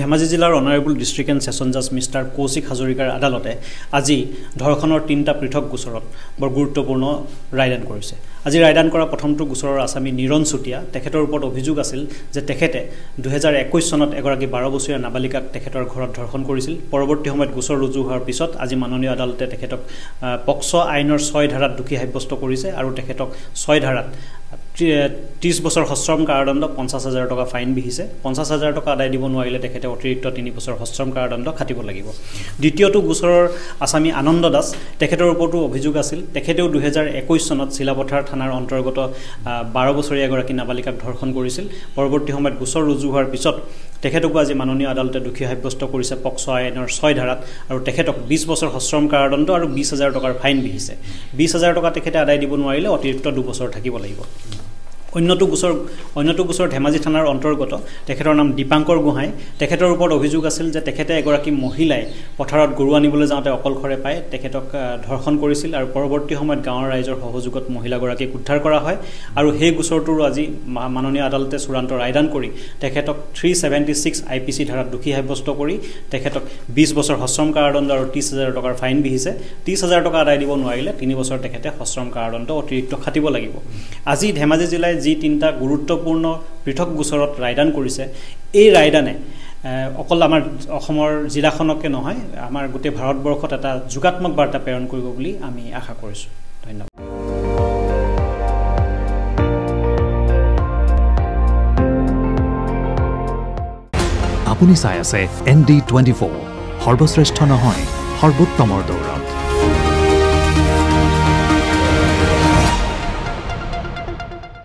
ধেমাজি জিলাৰ honourable district and session জাজ mister Kaushik হাজৰিকাৰ আদালতে আজি ধৰ্ষণৰ ৩টা পৃথক গোচৰত বৰ গুৰুত্বপূৰ্ণ ৰায়দান কৰিছে। আজি ৰায়দান কৰা প্ৰথমটো গোচৰৰ আসামী নিৰণ চুতীয়া তেখেতৰ ওপৰত অভিযোগ আছিল যে তেখেতে ২০২১ চনত এগৰাকী ১২ বছৰীয়া নাবালিকাক তেখেতৰ ঘৰত ধৰ্ষণ কৰিছিল। পৰৱৰ্তী সময়ত গোচৰ ৰুজু হোৱাৰ পিছত আজি মাননীয় আদালতে তেখেতক পক্সো আইনৰ ৬ ধাৰাত দোষী সাব্যস্ত কৰিছে আৰু তেখেতক ৬ ধাৰাত ৩০ বছৰ সশ্ৰম কাৰাদণ্ড ৫০,০০০ টকা ফাইন বিহিছে। ৫০,০০০ টকা আদায় দিব নোৱাৰিলে তেখেতে অতিৰিক্ত ৩ বছৰ সশ্ৰম কাৰাদণ্ড খাটিব লাগিব। দ্বিতীয়টো গোচৰৰ আসামী আনন্দ দাস তেখেতৰ ওপৰতো অভিযোগ আছিল। তেখেতেও ২০২১ চনত চিলাপথাৰ থানাৰ অন্তৰ্গত ১২ বছৰীয়া এগৰাকী নাবালিকাক ধৰ্ষণ কৰিছিল। পৰৱৰ্তী সময়ত গোচৰ ৰুজু হোৱাৰ পিছত তেখেতকো আজি মাননীয় আদালতে দোষী সাব্যস্ত কৰিছে পক্সো আইনৰ ৬ ধাৰাত আৰু তেখেতক ২০ বছৰ সশ্ৰম কাৰাদণ্ড আৰু ২০,০০০ টকাৰ ফাইন বিহিছে। ২০,০০০ টকা তেখেতে আদায় দিব নোৱাৰিলে অতিৰিক্ত ২ বছৰ থাকিব লাগিব। অন্যটো গোচৰ ধেমাজি থানাৰ অন্তৰ্গত তেখেতৰ নাম দীপাংকৰ গোহাঁই। তেখেতৰ ওপৰত অভিযোগ আছিল যে তেখেতে এগৰাকী মহিলাই পথাৰত গৰু আনিবলৈ যাওঁতে অকলশৰে পাই তেখেতক ধৰ্ষণ কৰিছিল আৰু পৰৱৰ্তী সময়ত গাঁৱৰ ৰাইজৰ সহযোগত মহিলাগৰাকীক উদ্ধাৰ কৰা হয় আৰু সেই গোচৰটোৰো আজি মাননীয় আদালতে চূড়ান্ত ৰায়দান কৰি তেখেতক 376 IPC ধাৰাত দোষী সাব্যস্ত কৰি তেখেতক ২০ বছৰ সশ্ৰম কাৰাদণ্ড আৰু ৩০,০০০ টকাৰ ফাইন বিহিছে। ৩০,০০০ টকা আদায় দিব নোৱাৰিলে ৩ বছৰ তেখেতে সশ্ৰম কাৰাদণ্ড অতিৰিক্ত খাটিব লাগিব। আজি ধেমাজি জিলাই যি ৩টা গুৰুত্বপূৰ্ণ পৃথক গোচৰত ৰায়দান কৰিছে, এই ৰায়দানে অকল আমাৰ অসমৰ জিলাখনকে নহয় আমাৰ গোটেই ভাৰতবৰ্ষত এটা যোগাত্মক বাৰ্তা প্ৰেৰণ কৰিব বুলি আমি আশা কৰিছোঁ। ধন্যবাদ। আপুনি চাই আছে ND24, সৰ্বশ্ৰেষ্ঠ নহয় সৰ্বোত্তমৰ দৌৰ।